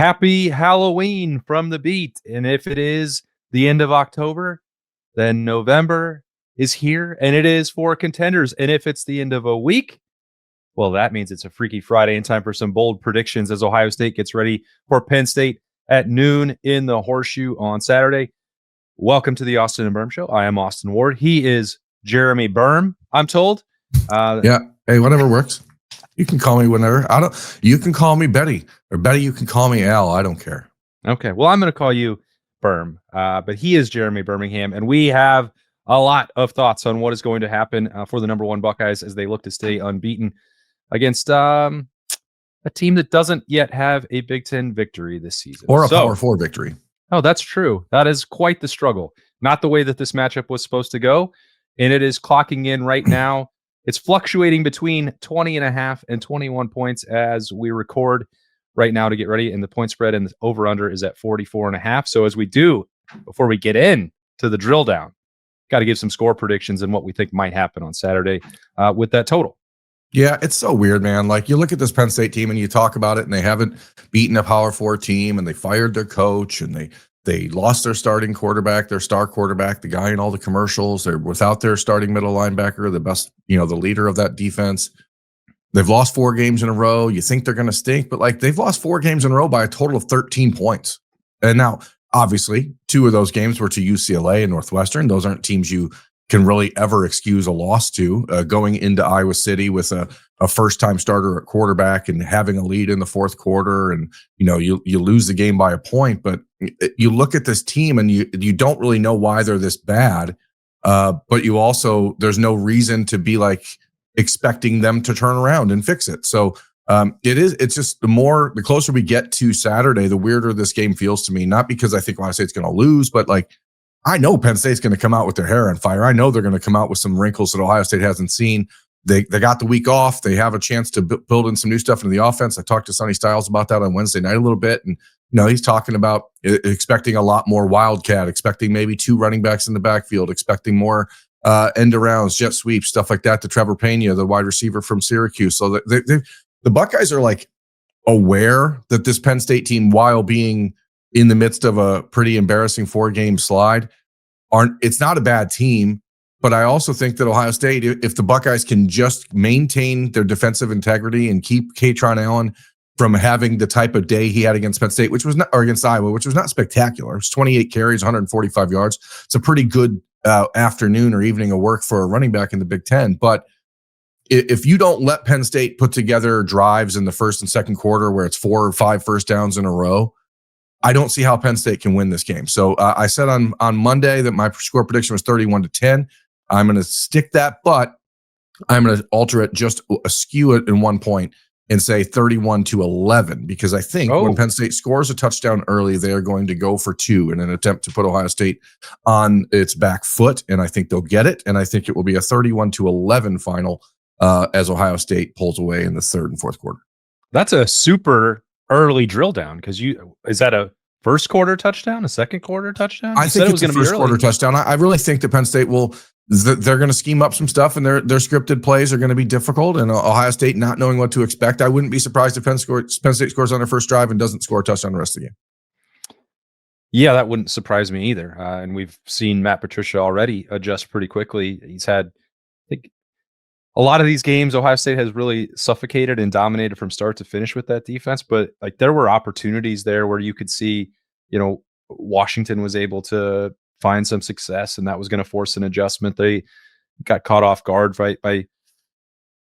Happy Halloween from the beat. And if it is the end of October, then November is here and it is for contenders. And if it's the end of a week, well, that means it's a Freaky Friday in time for some bold predictions as Ohio State gets ready for Penn State at noon in the Horseshoe on Saturday. Welcome to the Austin Birm Show. I am Austin Ward. He is Jeremy Birm, I'm told. Yeah. Hey, whatever works. You can call me whenever. You can call me Betty, or Betty, you can call me Al. I don't care. Okay. Well, I'm going to call you Birm, but he is Jeremy Birmingham, and we have a lot of thoughts on what is going to happen for the number one Buckeyes as they look to stay unbeaten against a team that doesn't yet have a Big Ten victory this season. Or a Power 4 victory. Oh, that's true. That is quite the struggle. Not the way that this matchup was supposed to go, and it is clocking in right now. It's fluctuating between 20.5 and 21 points as we record right now to get ready, and the point spread and the over-under is at 44.5. So as we do, before we get in to the drill down, got to give some score predictions and what we think might happen on Saturday with that total. Yeah, it's so weird, man. Like, you look at this Penn State team and you talk about it, and they haven't beaten a Power 4 team, and they fired their coach, and they lost their starting quarterback, their star quarterback, the guy in all the commercials. They're without their starting middle linebacker, the best, the leader of that defense. They've lost 4 games in a row. You think they're going to stink, but like, they've lost 4 games in a row by a total of 13 points. And now, obviously, 2 of those games were to UCLA and Northwestern. Those aren't teams you can really ever excuse a loss to. Going into Iowa City with a first-time starter at quarterback and having a lead in the fourth quarter, and you lose the game by a point. But you look at this team and you don't really know why they're this bad. But you also, there's no reason to be like expecting them to turn around and fix it. So it's just the closer we get to Saturday, the weirder this game feels to me. Not because I think Ohio State's going to lose, but like, I know Penn State's going to come out with their hair on fire. I know they're going to come out with some wrinkles that Ohio State hasn't seen. They got the week off. They have a chance to build in some new stuff into the offense. I talked to Nittany Styles about that on Wednesday night a little bit. And, he's talking about expecting a lot more wildcat, expecting maybe 2 running backs in the backfield, expecting more end arounds, jet sweeps, stuff like that to Trevor Pena, the wide receiver from Syracuse. So the Buckeyes are like aware that this Penn State team, while being in the midst of a pretty embarrassing 4-game slide, it's not a bad team. But I also think that Ohio State, if the Buckeyes can just maintain their defensive integrity and keep Katron Allen from having the type of day he had against Penn State, or against Iowa, which was not spectacular. It was 28 carries, 145 yards. It's a pretty good afternoon or evening of work for a running back in the Big Ten. But if you don't let Penn State put together drives in the first and second quarter where it's 4 or 5 first downs in a row, I don't see how Penn State can win this game. So I said on Monday that my score prediction was 31-10. I'm going to stick that, but I'm going to alter it, just skew it in 1 point and say 31-11, because I think when Penn State scores a touchdown early, they're going to go for 2 in an attempt to put Ohio State on its back foot, and I think they'll get it, and I think it will be a 31-11 final as Ohio State pulls away in the third and fourth quarter. That's a super early drill down, because is that a first quarter touchdown, a second quarter touchdown? I think it's a first quarter touchdown. I really think that Penn State they're going to scheme up some stuff, and their scripted plays are going to be difficult, and Ohio State not knowing what to expect. I wouldn't be surprised if Penn State scores on their first drive and doesn't score a touchdown the rest of the game. Yeah, that wouldn't surprise me either. And we've seen Matt Patricia already adjust pretty quickly. He's had, I think, a lot of these games, Ohio State has really suffocated and dominated from start to finish with that defense. But like, there were opportunities there where you could see, Washington was able to find some success, and that was going to force an adjustment. They got caught off guard by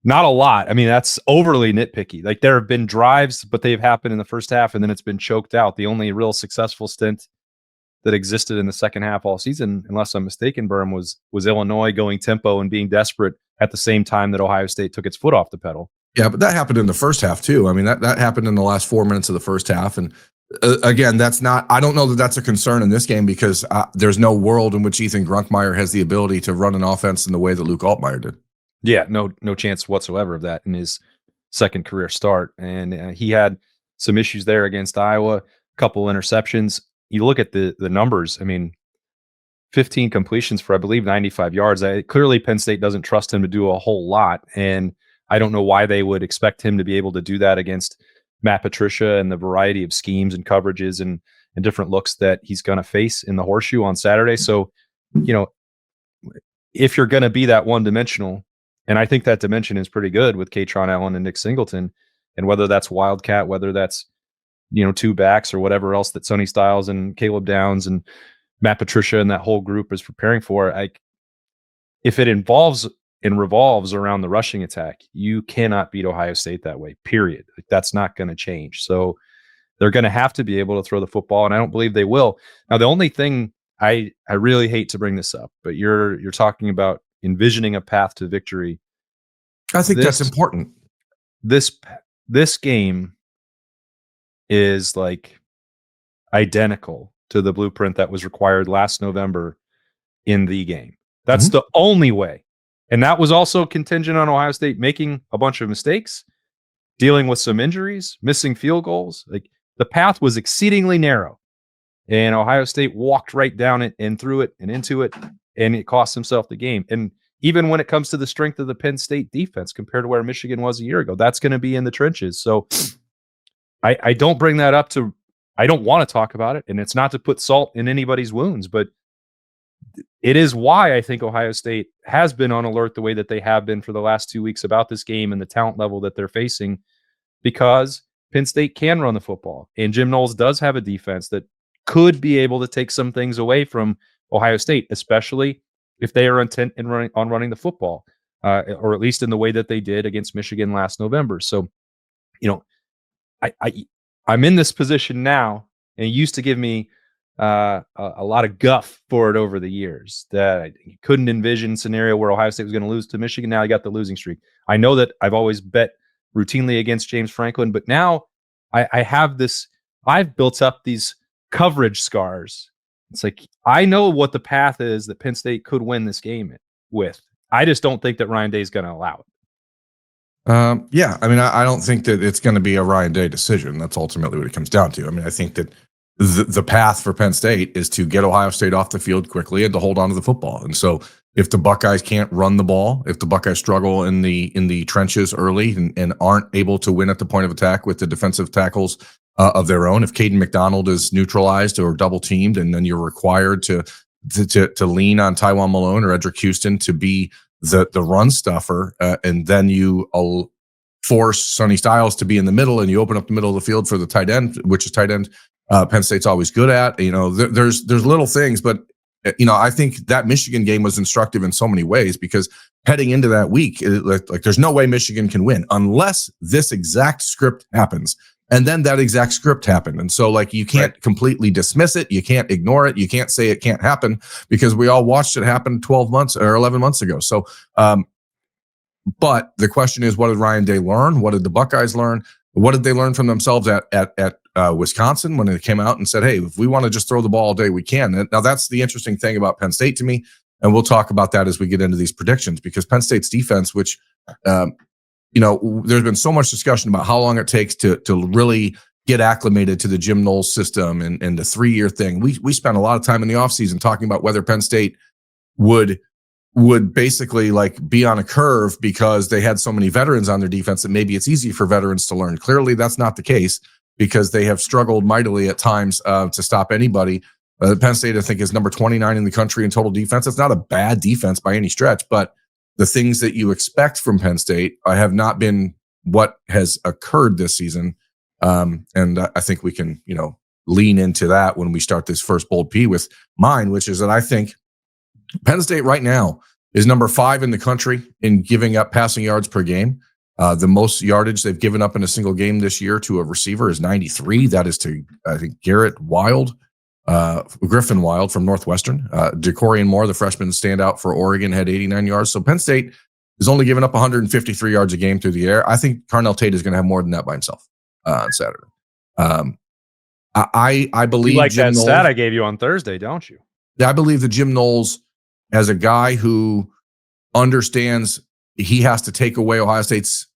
not a lot. I mean, that's overly nitpicky. Like, there have been drives, but they've happened in the first half, and then it's been choked out. The only real successful stint that existed in the second half all season, unless I'm mistaken, Birm, was Illinois going tempo and being desperate at the same time that Ohio State took its foot off the pedal. Yeah, but that happened in the first half too. I mean, that happened in the last 4 minutes of the first half. And again, I don't know that that's a concern in this game, because there's no world in which Ethan Grunkmeyer has the ability to run an offense in the way that Luke Altmaier did. Yeah, no chance whatsoever of that in his second career start. And he had some issues there against Iowa, a couple interceptions. You look at the numbers, I mean, 15 completions for, I believe, 95 yards. Clearly, Penn State doesn't trust him to do a whole lot, and I don't know why they would expect him to be able to do that against Matt Patricia and the variety of schemes and coverages and different looks that he's going to face in the horseshoe on Saturday. So, if you're going to be that one-dimensional, and I think that dimension is pretty good with Katron Allen and Nick Singleton, and whether that's Wildcat, whether that's two backs or whatever else that Sonny Styles and Caleb Downs and Matt Patricia and that whole group is preparing for, if it involves and revolves around the rushing attack, you cannot beat Ohio State that way, period. That's not going to change. So they're going to have to be able to throw the football, and I don't believe they will. Now, the only thing I really hate to bring this up, but you're talking about envisioning a path to victory. I think that's important. This game is like identical to the blueprint that was required last November in the game. That's the only way. And that was also contingent on Ohio State making a bunch of mistakes, dealing with some injuries, missing field goals. Like, the path was exceedingly narrow, and Ohio State walked right down it and through it and into it, and it cost himself the game. And even when it comes to the strength of the Penn State defense compared to where Michigan was a year ago, that's going to be in the trenches. So I don't bring that up I don't want to talk about it, and it's not to put salt in anybody's wounds, but it is why I think Ohio State has been on alert the way that they have been for the last 2 weeks about this game and the talent level that they're facing, because Penn State can run the football, and Jim Knowles does have a defense that could be able to take some things away from Ohio State, especially if they are intent on running the football, or at least in the way that they did against Michigan last November. So, I'm in this position now, and it used to give me a lot of guff for it over the years, that I couldn't envision a scenario where Ohio State was going to lose to Michigan. Now I got the losing streak. I know that I've always bet routinely against James Franklin, but now I have this, I've built up these coverage scars. It's like, I know what the path is that Penn State could win this game with. I just don't think that Ryan Day is going to allow it. Yeah, I mean, I don't think that it's going to be a Ryan Day decision. That's ultimately what it comes down to. I mean, I think that the path for Penn State is to get Ohio State off the field quickly and to hold on to the football. And so if the Buckeyes can't run the ball, if the Buckeyes struggle in the trenches early and aren't able to win at the point of attack with the defensive tackles of their own, if Caden McDonald is neutralized or double teamed, and then you're required to lean on Tywone Malone or Edric Houston to be the run stuffer, and then you force Sonny Styles to be in the middle, and you open up the middle of the field for the tight end, which is tight end Penn State's always good at. There's little things, but I think that Michigan game was instructive in so many ways, because heading into that week, like there's no way Michigan can win unless this exact script happens. And then that exact script happened. And so, like, you can't completely dismiss it. You can't ignore it. You can't say it can't happen, because we all watched it happen 12 months or 11 months ago. So, but the question is, what did Ryan Day learn? What did the Buckeyes learn? What did they learn from themselves at Wisconsin when they came out and said, hey, if we want to just throw the ball all day, we can. Now, that's the interesting thing about Penn State to me. And we'll talk about that as we get into these predictions, because Penn State's defense, which, there's been so much discussion about how long it takes to really get acclimated to the Jim Knowles system and the 3-year thing. We spent a lot of time in the offseason talking about whether Penn State would basically like be on a curve because they had so many veterans on their defense that maybe it's easy for veterans to learn. Clearly, that's not the case, because they have struggled mightily at times to stop anybody. Penn State, I think, is number 29 in the country in total defense. It's not a bad defense by any stretch, but the things that you expect from Penn State have not been what has occurred this season. And I think we can, lean into that when we start this first bold P with mine, which is that I think Penn State right now is number 5 in the country in giving up passing yards per game. The most yardage they've given up in a single game this year to a receiver is 93. That is to, I think, Griffin Wild from Northwestern. Jacorian Moore, the freshman standout for Oregon, had 89 yards. So Penn State is only giving up 153 yards a game through the air. I think Carnell Tate is going to have more than that by himself on Saturday. I believe you like Jim that Knowles, stat I gave you on Thursday, don't you? I believe that Jim Knowles, as a guy who understands he has to take away Ohio State's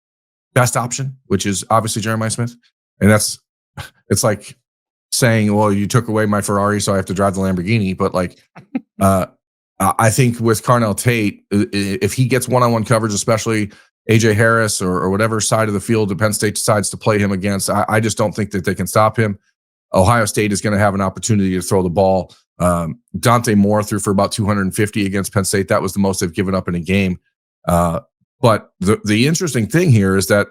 best option, which is obviously Jeremiah Smith. And it's like saying, well, you took away my Ferrari, so I have to drive the Lamborghini. But I think with Carnell Tate, if he gets one-on-one coverage, especially AJ Harris or whatever side of the field that Penn State decides to play him against. I just don't think that they can stop him. Ohio State is going to have an opportunity to throw the ball. Dante Moore threw for about 250 against Penn State. That was the most they've given up in a game. But the interesting thing here is that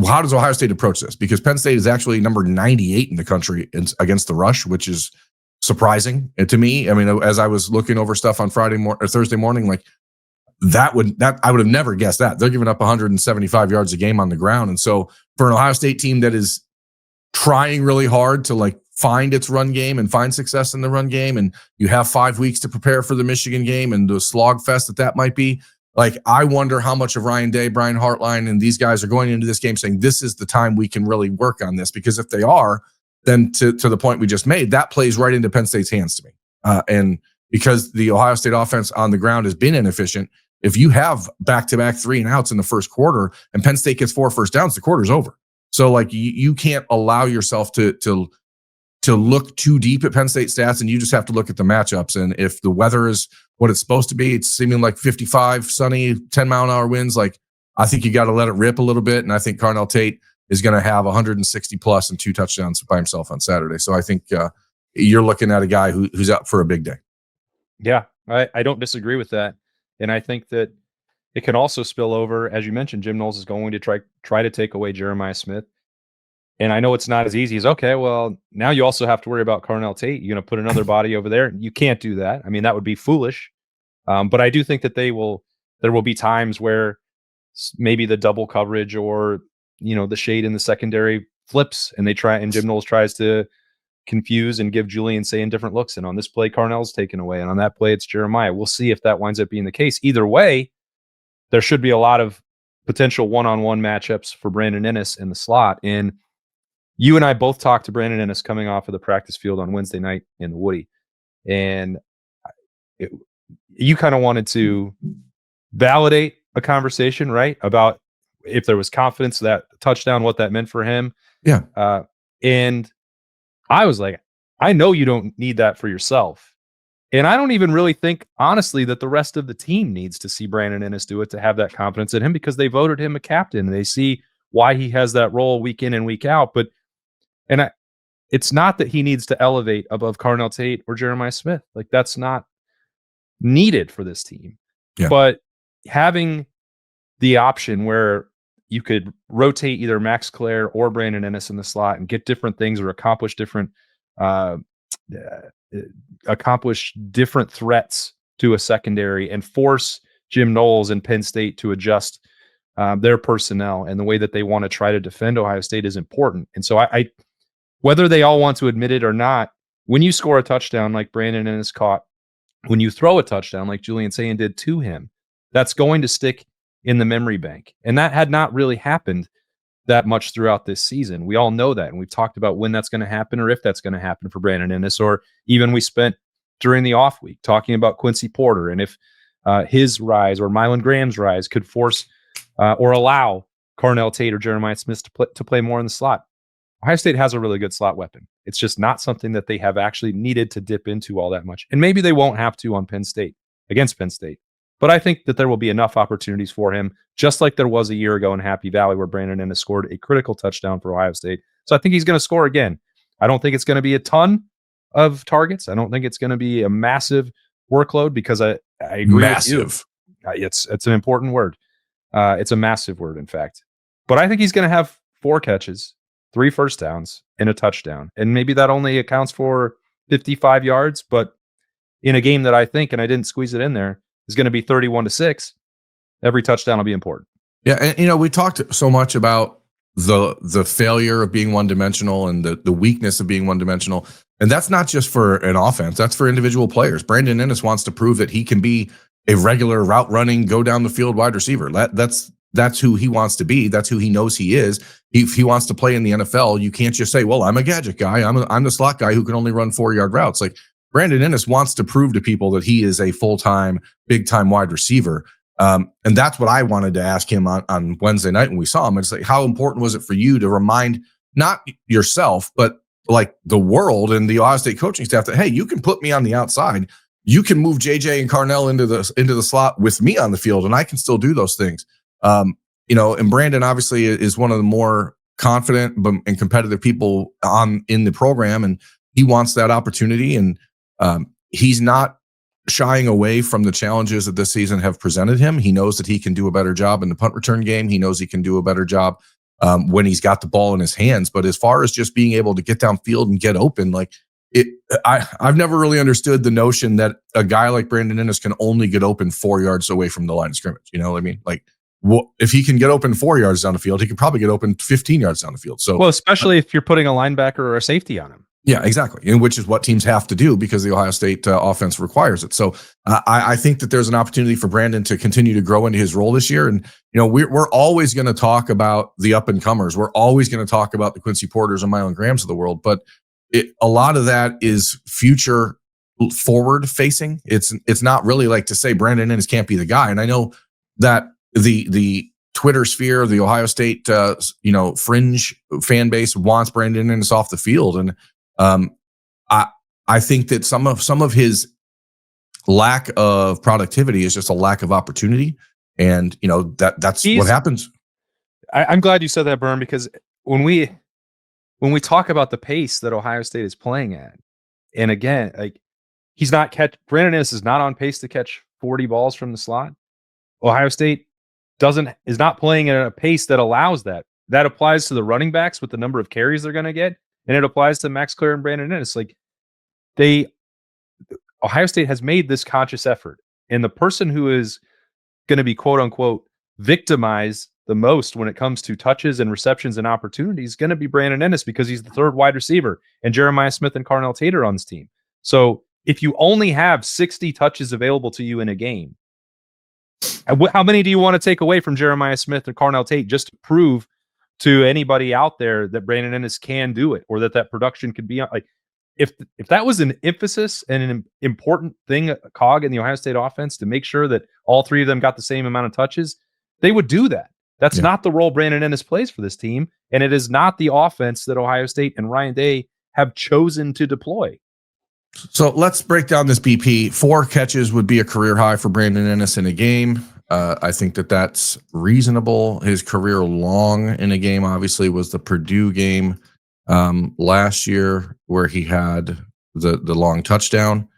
how does Ohio State approach this? Because Penn State is actually number 98 in the country against the rush, which is surprising to me. I mean, as I was looking over stuff on Thursday morning, like I would have never guessed that. They're giving up 175 yards a game on the ground. And so for an Ohio State team that is trying really hard to like find its run game and find success in the run game, and you have 5 weeks to prepare for the Michigan game and the slog fest that might be, like, I wonder how much of Ryan Day, Brian Hartline, and these guys are going into this game saying this is the time we can really work on this. Because if they are, then to the point we just made, that plays right into Penn State's hands to me. And because the Ohio State offense on the ground has been inefficient, if you have back-to-back 3-and-outs in the first quarter and Penn State gets 4 first downs, the quarter's over. So like you can't allow yourself to look too deep at Penn State stats, and you just have to look at the matchups. And if the weather is what it's supposed to be, it's seeming like 55, sunny, 10-mile-an-hour winds, like I think you got to let it rip a little bit. And I think Carnell Tate is going to have 160 plus and 2 touchdowns by himself on Saturday. So I think you're looking at a guy who's up for a big day. Yeah, I don't disagree with that. And I think that it can also spill over, as you mentioned, Jim Knowles is going to try to take away Jeremiah Smith. And I know it's not as easy as, okay, well, now you also have to worry about Carnell Tate. You're going to put another body over there. You can't do that. I mean, that would be foolish. But I do think that there will be times where maybe the double coverage or, the shade in the secondary flips and Jim Knowles tries to confuse and give Julian Sayin different looks. And on this play, Carnell's taken away. And on that play, it's Jeremiah. We'll see if that winds up being the case. Either way, there should be a lot of potential one-on-one matchups for Brandon Inniss in the slot. And you and I both talked to Brandon Inniss coming off of the practice field on Wednesday night in the Woody. And you kind of wanted to validate a conversation, right? About if there was confidence that touchdown, what that meant for him. Yeah. And I was like, I know you don't need that for yourself. And I don't even really think, honestly, that the rest of the team needs to see Brandon Inniss do it to have that confidence in him, because they voted him a captain. They see why he has that role week in and week out. But it's not that he needs to elevate above Carnell Tate or Jeremiah Smith. Like, that's not needed for this team. Yeah. But having the option where you could rotate either Max Clare or Brandon Inniss in the slot and get different things or accomplish different threats to a secondary and force Jim Knowles and Penn State to adjust their personnel and the way that they want to try to defend Ohio State is important. And so I whether they all want to admit it or not, when you score a touchdown like Brandon Inniss caught, when you throw a touchdown like Julian Sayin did to him, that's going to stick in the memory bank. And that had not really happened that much throughout this season. We all know that. And we've talked about when that's going to happen or if that's going to happen for Brandon Inniss, or even we spent during the off week talking about Quincy Porter and if his rise or Mylan Graham's rise could force or allow Carnell Tate or Jeremiah Smith to play more in the slot. Ohio State has a really good slot weapon. It's just not something that they have actually needed to dip into all that much. And maybe they won't have to on against Penn State. But I think that there will be enough opportunities for him, just like there was a year ago in Happy Valley where Brandon Inniss scored a critical touchdown for Ohio State. So I think he's going to score again. I don't think it's going to be a ton of targets. I don't think it's going to be a massive workload, because I agree with you. It's an important word. It's a massive word, in fact. But I think he's going to have 4 catches, 3 first downs, and a touchdown. And maybe that only accounts for 55 yards, but in a game that I think, and I didn't squeeze it in there, is going to be 31-6, every touchdown will be important. Yeah, and we talked so much about the failure of being one-dimensional and the weakness of being one-dimensional. And that's not just for an offense, that's for individual players. Brandon Inniss wants to prove that he can be a regular route running, go down the field wide receiver. That's who he wants to be. That's who he knows he is. If he wants to play in the NFL, you can't just say, well, I'm a gadget guy. I'm the slot guy who can only run 4-yard routes. Like, Brandon Inniss wants to prove to people that he is a full-time, big-time wide receiver. And that's what I wanted to ask him on Wednesday night when we saw him. It's like, how important was it for you to remind not yourself, but like the world and the Ohio State coaching staff that, hey, you can put me on the outside. You can move JJ and Carnell into the slot with me on the field, and I can still do those things. and Brandon obviously is one of the more confident and competitive people in the program, and he wants that opportunity, and he's not shying away from the challenges that this season have presented him. He knows that he can do a better job in the punt return game. He knows he can do a better job when he's got the ball in his hands. But as far as just being able to get downfield and get open, I've never really understood the notion that a guy like Brandon Inniss can only get open 4 yards away from the line of scrimmage. You know what I mean? If he can get open 4 yards down the field, he could probably get open 15 yards down the field. So, well, especially if you're putting a linebacker or a safety on him. Yeah, exactly. And which is what teams have to do because the Ohio State offense requires it. So I think that there's an opportunity for Brandon to continue to grow into his role this year. And, we're always going to talk about the up and comers. We're always going to talk about the Quincy Porters and Mylon Grahams of the world. But a lot of that is future forward facing. It's not really like to say Brandon Inniss can't be the guy. And I know that the Twitter sphere, the Ohio State, fringe fan base wants Brandon Inniss off the field. And I think that some of his lack of productivity is just a lack of opportunity, and that's what happens. I'm glad you said that, Birm, because when we talk about the pace that Ohio State is playing at, and again, Brandon Inniss is not on pace to catch 40 balls from the slot. Ohio State is not playing at a pace that allows that. That applies to the running backs with the number of carries they're going to get. And it applies to Max Clare and Brandon Inniss. Ohio State has made this conscious effort. And the person who is going to be, quote unquote, victimized the most when it comes to touches and receptions and opportunities is going to be Brandon Inniss because he's the third wide receiver and Jeremiah Smith and Carnell Tate are on this team. So if you only have 60 touches available to you in a game, how many do you want to take away from Jeremiah Smith and Carnell Tate just to prove to anybody out there that Brandon Inniss can do it, or that production could be if that was an emphasis and an important thing, a cog in the Ohio State offense to make sure that all three of them got the same amount of touches, they would do that. That's not the role Brandon Inniss plays for this team, and it is not the offense that Ohio State and Ryan Day have chosen to deploy. So let's break down this BP. 4 catches would be a career high for Brandon Inniss in a game. I think that's reasonable. His career long in a game, obviously, was the Purdue game last year where he had the long touchdown.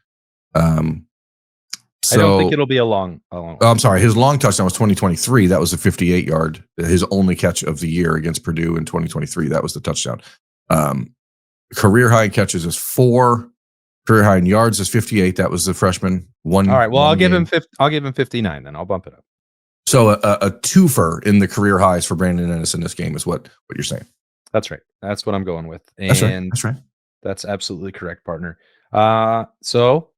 I don't think it'll be a long. I'm sorry. His long touchdown was 2023. That was a 58-yard. His only catch of the year against Purdue in 2023. That was the touchdown. Career high in catches is 4. Career high in yards is 58. That was the freshman. All right. Well, I'll give him 59. Then I'll bump it up. So a twofer in the career highs for Brandon Inniss in this game is what you're saying. That's right. That's what I'm going with. And That's right. That's absolutely correct, partner. So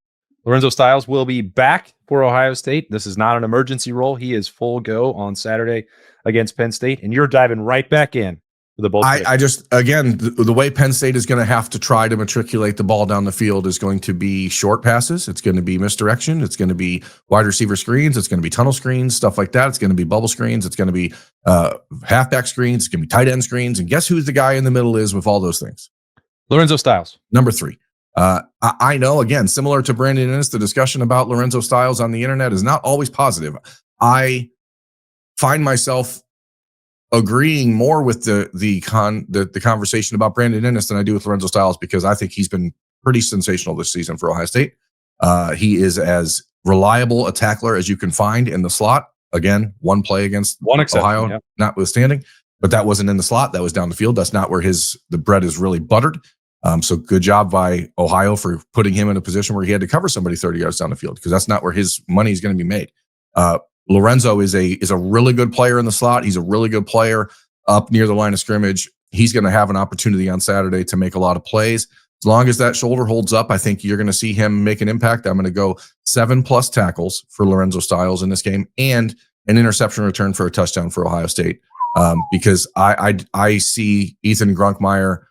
Lorenzo Styles will be back for Ohio State. This is not an emergency role. He is full go on Saturday against Penn State, and you're diving right back in. I just, again, the way Penn State is going to have to try to matriculate the ball down the field is going to be short passes. It's going to be misdirection. It's going to be wide receiver screens. It's going to be tunnel screens, stuff like that. It's going to be bubble screens. It's going to be halfback screens. It's going to be tight end screens. And guess who the guy in the middle is with all those things? Lorenzo Styles. Number 3. I know, again, similar to Brandon Inniss, the discussion about Lorenzo Styles on the internet is not always positive. I find myself agreeing more with the conversation about Brandon Inniss than I do with Lorenzo Styles, because I think he's been pretty sensational this season for Ohio State. He is as reliable a tackler as you can find in the slot. Again, one play against Ohio, notwithstanding, but that wasn't in the slot. That was down the field. That's not where the bread is really buttered. So good job by Ohio for putting him in a position where he had to cover somebody 30 yards down the field, because that's not where his money is going to be made. Lorenzo is a really good player in the slot. He's a really good player up near the line of scrimmage. He's going to have an opportunity on Saturday to make a lot of plays. As long as that shoulder holds up, I think you're going to see him make an impact. I'm going to go 7+ tackles for Lorenzo Styles in this game and an interception return for a touchdown for Ohio State, because I see Ethan Grunkmeyer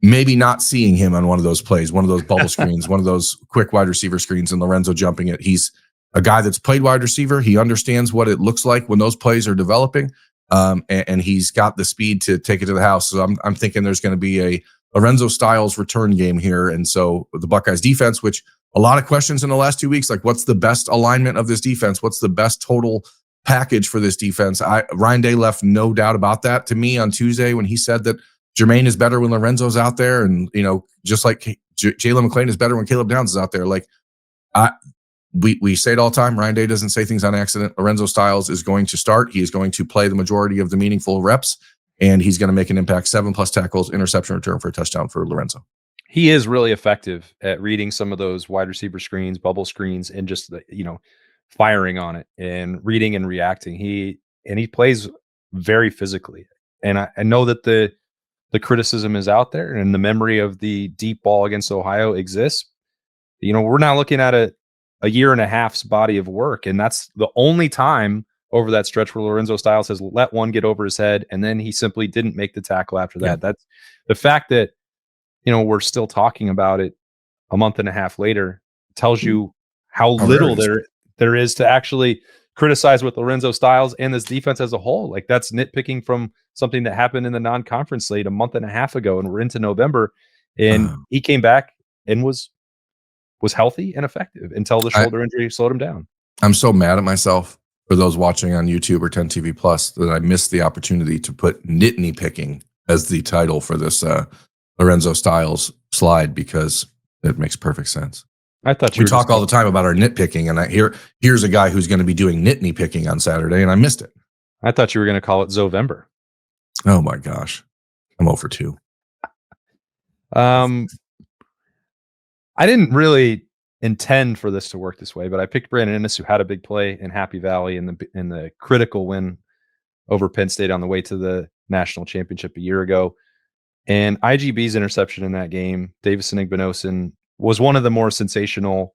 maybe not seeing him on one of those plays, one of those bubble screens, one of those quick wide receiver screens, and Lorenzo jumping it. He's a guy that's played wide receiver. He understands what it looks like when those plays are developing, and he's got the speed to take it to the house. So I'm thinking there's going to be a Lorenzo Styles return game here. And so the Buckeyes defense, which a lot of questions in the last 2 weeks, like what's the best alignment of this defense? What's the best total package for this defense. Ryan Day left no doubt about that to me on Tuesday when he said that Jermaine is better when Lorenzo's out there, and just like Jalen McClain is better when Caleb Downs is out there. Like we say it all the time. Ryan Day doesn't say things on accident. Lorenzo Styles is going to start. He is going to play the majority of the meaningful reps, and he's going to make an impact. 7+ tackles, interception return for a touchdown for Lorenzo. He is really effective at reading some of those wide receiver screens, bubble screens, and just firing on it and reading and reacting. He plays very physically, and I know that the criticism is out there, and the memory of the deep ball against Ohio exists. We're now looking at a year and a half's body of work, and that's the only time over that stretch where Lorenzo Styles has let one get over his head, and then he simply didn't make the tackle after that. Yeah. That's the fact that we're still talking about it a month and a half later tells you how little there is to actually criticize with Lorenzo Styles and this defense as a whole. Like, that's nitpicking from something that happened in the non-conference slate a month and a half ago, and we're into November, and he came back and was healthy and effective until the shoulder injury slowed him down. I'm so mad at myself, for those watching on YouTube or 10 TV Plus, that I missed the opportunity to put Nittany picking as the title for this Lorenzo Styles slide, because it makes perfect sense. I thought we talk all the time about our nitpicking, and here's a guy who's going to be doing Nittany picking on Saturday, and I missed it. I thought you were going to call it Zovember. Oh my gosh, I'm 0 for 2. I didn't really intend for this to work this way, but I picked Brandon Inniss, who had a big play in Happy Valley in the critical win over Penn State on the way to the national championship a year ago. And IGB's interception in that game, Davidson Igbinosun, was one of the more sensational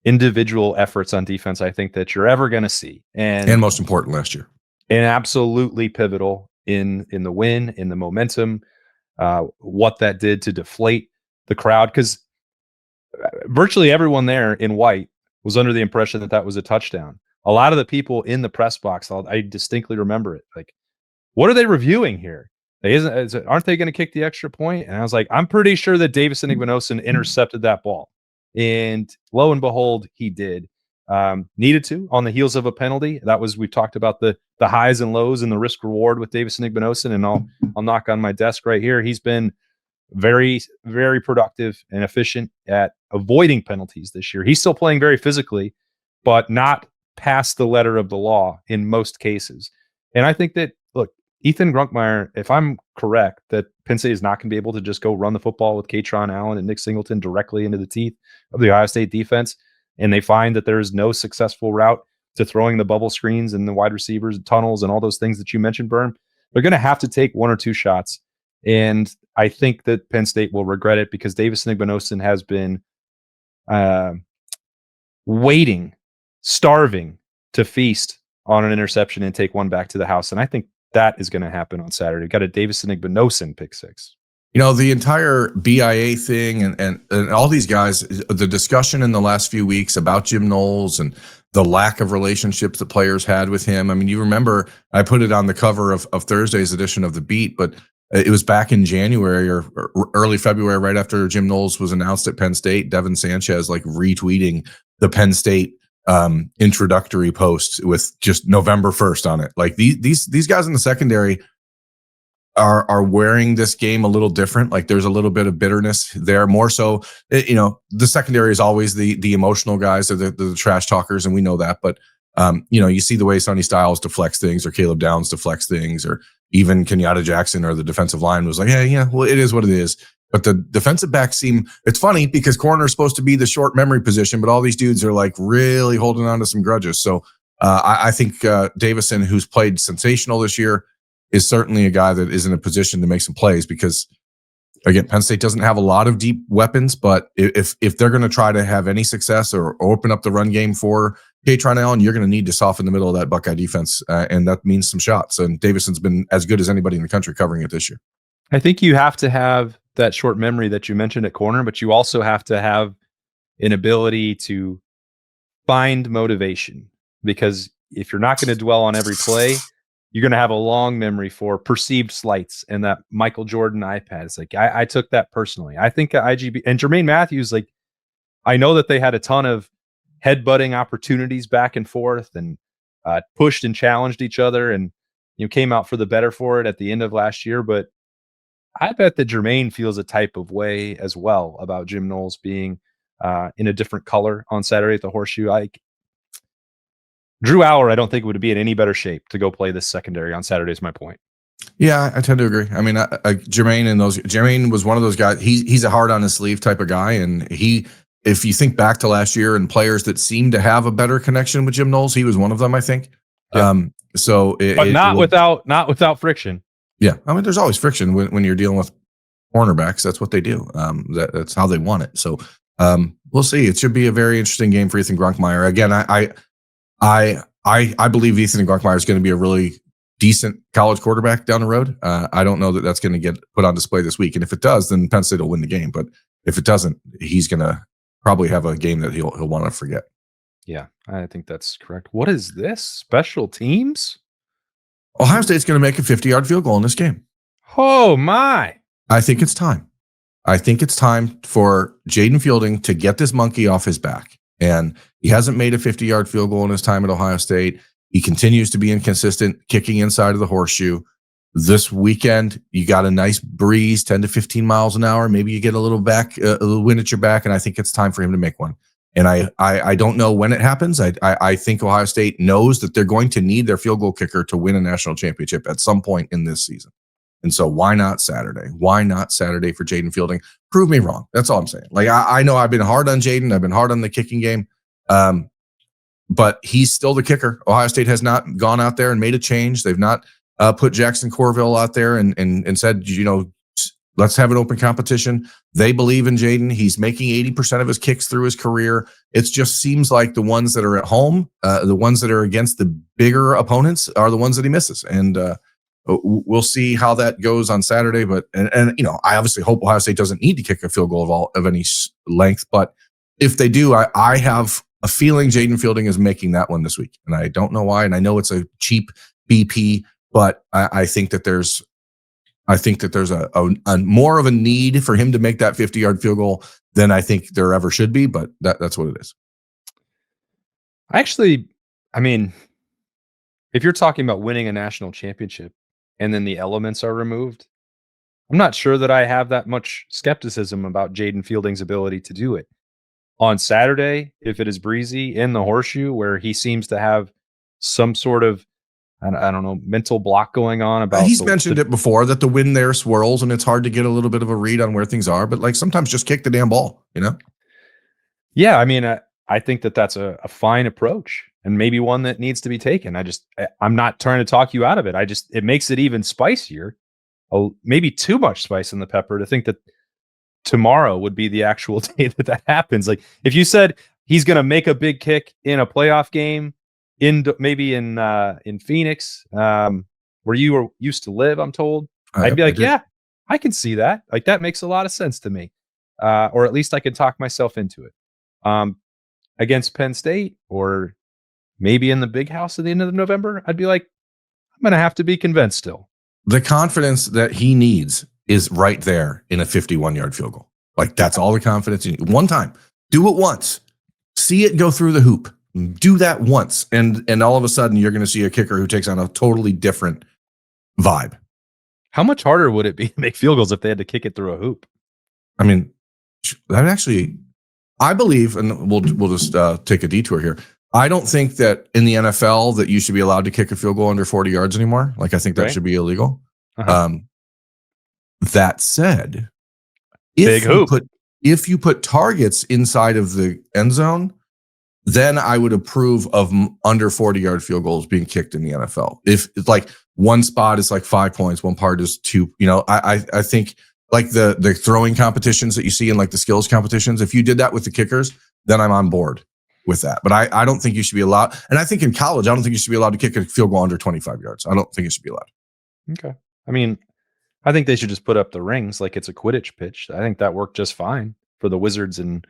individual efforts on defense I think that you're ever going to see. And most important last year. And absolutely pivotal in the win, in the momentum, what that did to deflate the crowd. Because virtually everyone there in white was under the impression that was a touchdown. A lot of the people in the press box, I distinctly remember it. Like, what are they reviewing here? Aren't they going to kick the extra point? And I was like, I'm pretty sure that Davidson Igbinosun intercepted that ball. And lo and behold, he did. Needed to, on the heels of a penalty. We've talked about the highs and lows and the risk reward with Davidson Igbinosun, and I'll knock on my desk right here. He's been very, very productive and efficient at avoiding penalties this year. He's still playing very physically, but not past the letter of the law in most cases. And I think that, look, Ethan Grunkmeyer, if I'm correct, that Penn State is not going to be able to just go run the football with Katron Allen and Nick Singleton directly into the teeth of the Ohio State defense, and they find that there is no successful route to throwing the bubble screens and the wide receivers and tunnels and all those things that you mentioned, Berm, they're going to have to take one or two shots. And I think that Penn State will regret it, because Davidson Igbinosun has been waiting, starving to feast on an interception and take one back to the house. And I think that is going to happen on Saturday. Got a Davidson Igbinosun pick six. The entire BIA thing and all these guys, the discussion in the last few weeks about Jim Knowles and the lack of relationships the players had with him. I mean, you remember I put it on the cover of Thursday's edition of The Beat, but it was back in January or early February, right after Jim Knowles was announced at Penn State, Devin Sanchez retweeting the Penn State introductory post with just November 1st on it. Like these guys in the secondary are wearing this game a little different. Like, there's a little bit of bitterness there, more so. The secondary is always the emotional guys, or the trash talkers, and we know that. But you see the way Sonny Styles deflects things, or Caleb Downs deflects things, or even Kenyatta Jackson or the defensive line was like, yeah, well, it is what it is. But the defensive backs it's funny because corner is supposed to be the short memory position, but all these dudes are like really holding on to some grudges. So I think Davison, who's played sensational this year, is certainly a guy that is in a position to make some plays, because, again, Penn State doesn't have a lot of deep weapons, but if they're going to try to have any success or open up the run game for Katron Allen, you're going to need to soften the middle of that Buckeye defense, and that means some shots. And Davison's been as good as anybody in the country covering it this year. I think you have to have that short memory that you mentioned at corner, but you also have to have an ability to find motivation, because if you're not going to dwell on every play, you're going to have a long memory for perceived slights and that Michael Jordan iPad. It's like, I took that personally. I think IGB and Jermaine Matthews, like, I know that they had a ton of headbutting opportunities back and forth, and pushed and challenged each other, and came out for the better for it at the end of last year. But I bet that Jermaine feels a type of way as well about Jim Knowles being in a different color on Saturday at the Horseshoe. Drew Aller, I don't think would be in any better shape to go play this secondary on Saturday. Is my point. Yeah, I tend to agree. I mean, Jermaine was one of those guys. He's a hard on his sleeve type of guy, and if you think back to last year and players that seemed to have a better connection with Jim Knowles, he was one of them, I think. Yeah. But not without friction. Yeah, I mean, there's always friction when you're dealing with cornerbacks. That's what they do. That's how they want it. So we'll see. It should be a very interesting game for Ethan Gronkmeyer. Again, I believe Ethan Gronkmeyer is going to be a really decent college quarterback down the road. I don't know that that's going to get put on display this week. And if it does, then Penn State will win the game. But if it doesn't, he's going to probably have a game that he'll want to forget. Yeah, I think that's correct. What is this? Special teams? Ohio State's going to make a 50-yard field goal in this game. Oh, my. I think it's time. I think it's time for Jaden Fielding to get this monkey off his back. And he hasn't made a 50-yard field goal in his time at Ohio State. He continues to be inconsistent, kicking inside of the horseshoe. This weekend, you got a nice breeze, 10 to 15 miles an hour. Maybe you get a little wind at your back, and I think it's time for him to make one. And I don't know when it happens. I think Ohio State knows that they're going to need their field goal kicker to win a national championship at some point in this season. And so why not Saturday? Why not Saturday for Jaden Fielding? Prove me wrong. That's all I'm saying. Like, I know I've been hard on Jaden. I've been hard on the kicking game. But he's still the kicker. Ohio State has not gone out there and made a change. They've not put Jackson Corville out there and said, let's have an open competition. They believe in Jaden. He's making 80% of his kicks through his career. It just seems like the ones that are at home, the ones that are against the bigger opponents are the ones that he misses. And we'll see how that goes on Saturday. But, I obviously hope Ohio State doesn't need to kick a field goal of any length. But if they do, I have a feeling Jaden Fielding is making that one this week. And I don't know why. And I know it's a cheap BP, but I think that there's a more of a need for him to make that 50-yard field goal than I think there ever should be, but that's what it is. Actually, I mean, if you're talking about winning a national championship and then the elements are removed, I'm not sure that I have that much skepticism about Jaden Fielding's ability to do it. On Saturday, if it is breezy in the horseshoe where he seems to have some sort of, I don't know, mental block going on about. He's mentioned it before that the wind there swirls and it's hard to get a little bit of a read on where things are, but like sometimes just kick the damn ball, Yeah, I mean, I think that that's a fine approach and maybe one that needs to be taken. I'm not trying to talk you out of it. It makes it even spicier, maybe too much spice in the pepper to think that tomorrow would be the actual day that happens. Like if you said he's going to make a big kick in a playoff game, maybe in Phoenix, where you were used to live, I'm told, I'd be like, yeah, I can see that. Like that makes a lot of sense to me, or at least I can talk myself into it. Against Penn State, or maybe in the big house at the end of November, I'd be like, I'm going to have to be convinced still. The confidence that he needs is right there in a 51-yard field goal. Like that's all the confidence you need. One time, do it once, see it go through the hoop. Do that once, and all of a sudden you're going to see a kicker who takes on a totally different vibe. How much harder would it be to make field goals if they had to kick it through a hoop? I mean, that actually, I believe, and we'll just take a detour here. I don't think that in the NFL that you should be allowed to kick a field goal under 40 yards anymore. Like I think that should be illegal. Uh-huh. That said, if you put targets inside of the end zone, then I would approve of under 40-yard field goals being kicked in the NFL. If it's like one spot is like 5 points, one part is 2, I think like the throwing competitions that you see in like the skills competitions, if you did that with the kickers, then I'm on board with that. But I don't think you should be allowed. And I think in college, I don't think you should be allowed to kick a field goal under 25 yards. I don't think it should be allowed. Okay. I mean, I think they should just put up the rings like it's a Quidditch pitch. I think that worked just fine for the Wizards and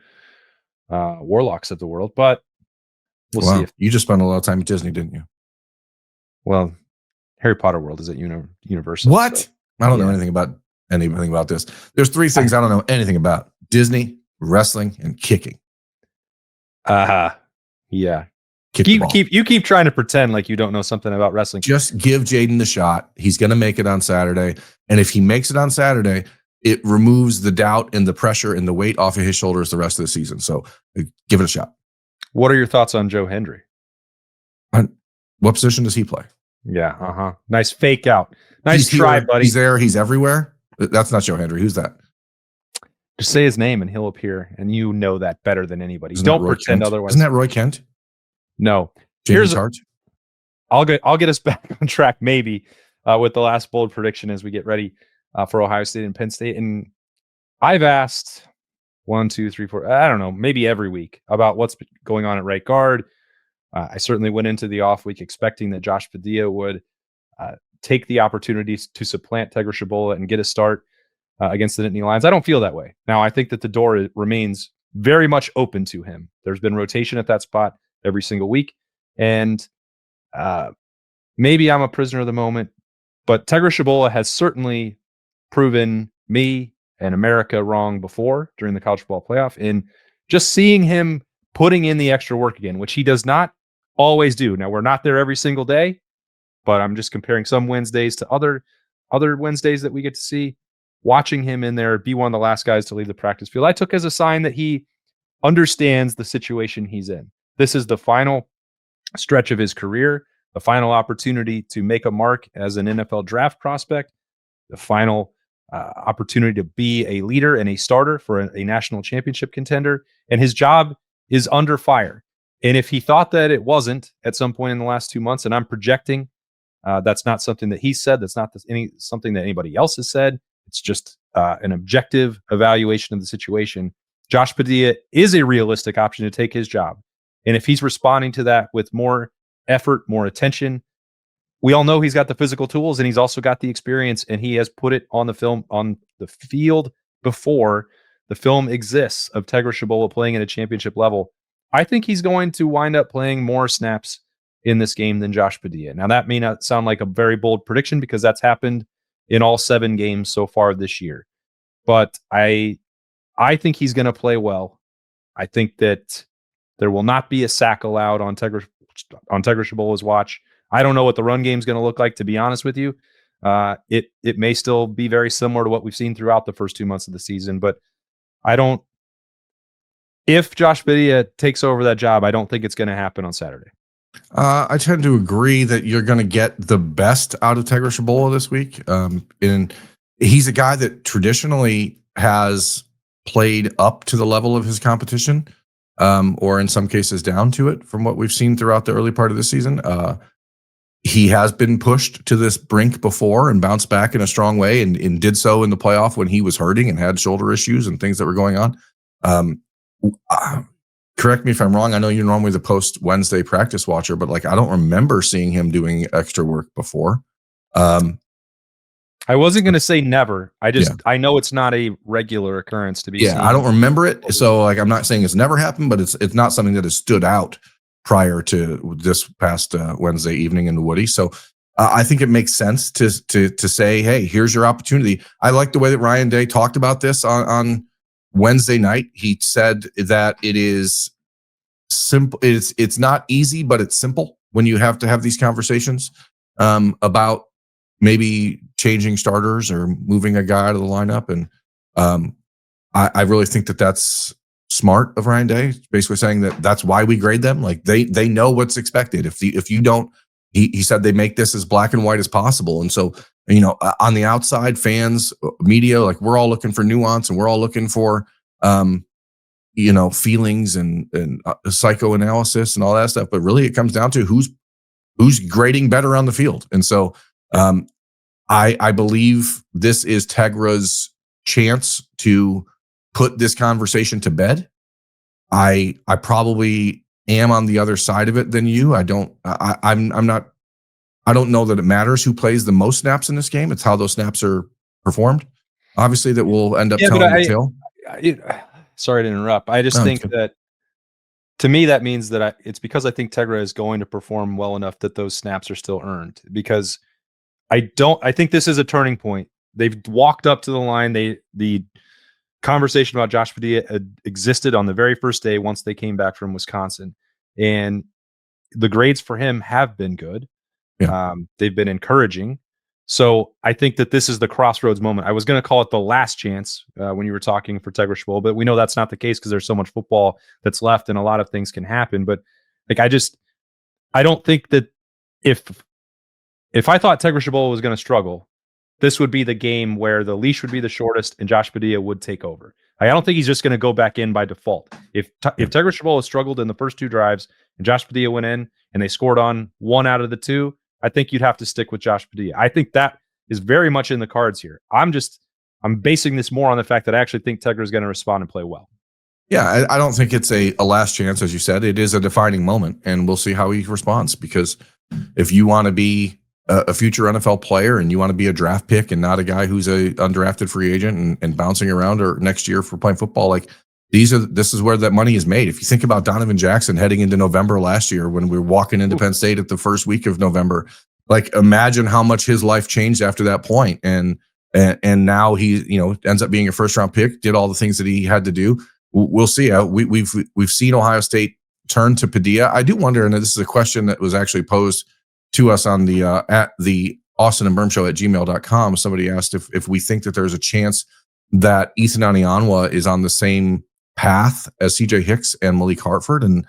Warlocks of the world, but we'll see. You just spent a lot of time at Disney, didn't you? Well, Harry Potter World is at Universal. What? So, I don't know anything about this. There's 3 things I don't know anything about: Disney, wrestling, and kicking. Yeah. kick the ball. You keep trying to pretend like you don't know something about wrestling. Just give Jaden the shot. He's going to make it on Saturday. And if he makes it on Saturday, it removes the doubt and the pressure and the weight off of his shoulders the rest of the season. So give it a shot. What are your thoughts on Joe Hendry? What position does he play? Yeah. Nice fake out. Nice try, buddy. He's there. He's everywhere. That's not Joe Hendry. Who's that? Just say his name and he'll appear. And you know that better than anybody. Don't pretend otherwise. Isn't that Roy Kent? No. I'll get us back on track maybe with the last bold prediction as we get ready for Ohio State and Penn State. And I've asked 1, 2, 3, 4, I don't know, maybe every week about what's going on at right guard. I certainly went into the off week expecting that Josh Padilla would take the opportunities to supplant Tegra Shabola and get a start against the Nittany Lions. I don't feel that way. Now, I think that the door remains very much open to him. There's been rotation at that spot every single week. And maybe I'm a prisoner of the moment, but Tegra Shabola has certainly proven me and America wrong before during the college football playoff. And just seeing him putting in the extra work again, which he does not always do. Now, we're not there every single day, but I'm just comparing some Wednesdays to other Wednesdays that we get to see. Watching him in there be one of the last guys to leave the practice field, I took as a sign that he understands the situation he's in. This is the final stretch of his career, the final opportunity to make a mark as an NFL draft prospect, the final opportunity to be a leader and a starter for a national championship contender. And his job is under fire. And if he thought that it wasn't at some point in the last 2 months, and I'm projecting, that's not something that he said. That's not something that anybody else has said. It's just an objective evaluation of the situation. Josh Padilla is a realistic option to take his job. And if he's responding to that with more effort, more attention, we all know he's got the physical tools and he's also got the experience, and he has put it on the field before. The film exists of Tegra Shabola playing at a championship level. I think he's going to wind up playing more snaps in this game than Josh Padilla. Now, that may not sound like a very bold prediction because that's happened in all 7 games so far this year. But I think he's going to play well. I think that there will not be a sack allowed on Tegra Shabola's watch. I don't know what the run game is going to look like, to be honest with you. It may still be very similar to what we've seen throughout the first 2 months of the season, but if Josh Padilla takes over that job, I don't think it's going to happen on Saturday. I tend to agree that you're going to get the best out of Tegra Shabola this week. And he's a guy that traditionally has played up to the level of his competition, or in some cases down to it from what we've seen throughout the early part of the season. He has been pushed to this brink before and bounced back in a strong way and did so in the playoff when he was hurting and had shoulder issues and things that were going on. Correct me if I'm wrong. I know you're normally the post Wednesday practice watcher, but I don't remember seeing him doing extra work before. I wasn't going to say never. I know it's not a regular occurrence to be seen. I don't remember it. So I'm not saying it's never happened, but it's not something that has stood out prior to this past Wednesday evening in the Woody. So I think it makes sense to say, hey, here's your opportunity. I like the way that Ryan Day talked about this on Wednesday night. He said that it is simple. It's not easy, but it's simple when you have to have these conversations about maybe changing starters or moving a guy out of the lineup. And I really think that that's smart of Ryan Day, basically saying that that's why we grade them. They know what's expected. If you don't, he said they make this as black and white as possible. And so, on the outside, fans, media, we're all looking for nuance and we're all looking for, feelings and psychoanalysis and all that stuff. But really it comes down to who's grading better on the field. And so, I believe this is Tegra's chance to put this conversation to bed. I probably am on the other side of it than you. I don't know that it matters who plays the most snaps in this game. It's how those snaps are performed. Obviously, that will end up telling the tale. Sorry to interrupt. I just think that, to me, that means that it's because I think Tegra is going to perform well enough that those snaps are still earned. Because I think this is a turning point. They've walked up to the line. The conversation about Josh Padilla existed on the very first day once they came back from Wisconsin. And the grades for him have been good. Yeah. They've been encouraging. So I think that this is the crossroads moment. I was going to call it the last chance when you were talking for Tegra Bowl, but we know that's not the case because there's so much football that's left and a lot of things can happen. But like, I don't think that if I thought Tegra Bowl was going to struggle, this would be the game where the leash would be the shortest and Josh Padilla would take over. I don't think he's just going to go back in by default. If Tegra Bowl has struggled in the first 2 drives and Josh Padilla went in and they scored on 1 out of the 2, I think you'd have to stick with Josh Padilla. I think that is very much in the cards here. I'm basing this more on the fact that I actually think Tegra is going to respond and play well. Yeah, I don't think it's a last chance, as you said. It is a defining moment, and we'll see how he responds. Because if you want to be a future NFL player and you want to be a draft pick and not a guy who's a undrafted free agent and bouncing around or next year for playing football, like this is where that money is made. If you think about Donovan Jackson heading into November last year when we were walking into Penn State at the first week of November, like imagine how much his life changed after that point. And now he, ends up being a first round pick, did all the things that he had to do. We'll see. We've seen Ohio State turn to Padilla. I do wonder, and this is a question that was actually posed to us on the at the Austin and Birm Show at gmail.com. Somebody asked if we think that there's a chance that Ethan Anianwa is on the same path as CJ Hicks and Malik Hartford. And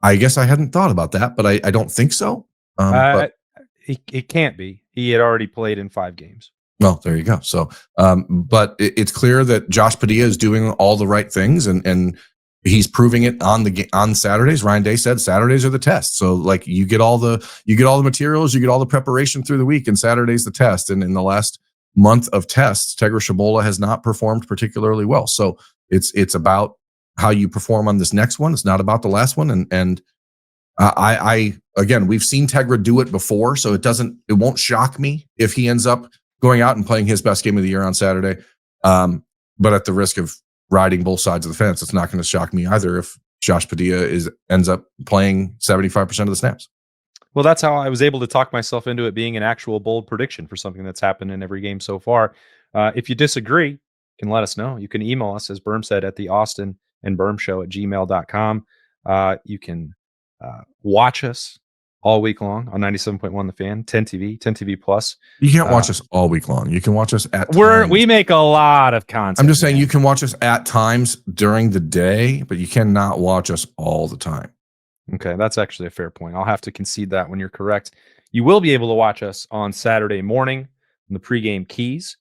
I guess I hadn't thought about that, but I don't think so. But he can't be. He had already played in 5 games. Well, there you go. So, but it's clear that Josh Padilla is doing all the right things, and he's proving it on Saturdays. Ryan Day said Saturdays are the test. So, like you get all the materials, you get all the preparation through the week, and Saturday's the test. And in the last month of tests, Tegra Shabola has not performed particularly well. So it's about how you perform on this next one. It's not about the last one. And I again, we've seen Tegra do it before, so it won't shock me if he ends up going out and playing his best game of the year on Saturday. But at the risk of riding both sides of the fence, it's not going to shock me either if Josh Padilla ends up playing 75% of the snaps. Well, that's how I was able to talk myself into it being an actual bold prediction for something that's happened in every game so far. If you disagree, you can let us know. You can email us, as Birm said, at the Austin and Birm Show at gmail.com. You can watch us all week long on 97.1 The Fan, 10 TV Plus. You can't watch us all week long. You can watch us at times. We make a lot of content. I'm just saying you can watch us at times during the day, but you cannot watch us all the time. Okay, that's actually a fair point. I'll have to concede that when you're correct. You will be able to watch us on Saturday morning in the pregame keys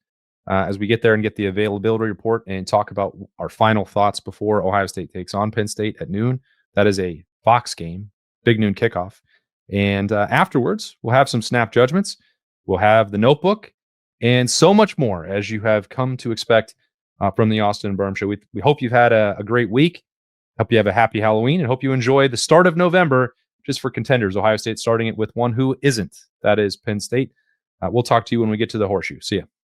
as we get there and get the availability report and talk about our final thoughts before Ohio State takes on Penn State at noon. That is a Fox game, big noon kickoff. And afterwards, we'll have some snap judgments. We'll have the notebook and so much more, as you have come to expect from the Austin Birm Show. We hope you've had a great week. Hope you have a happy Halloween and hope you enjoy the start of November just for contenders. Ohio State starting it with one who isn't. That is Penn State. We'll talk to you when we get to the horseshoe. See ya.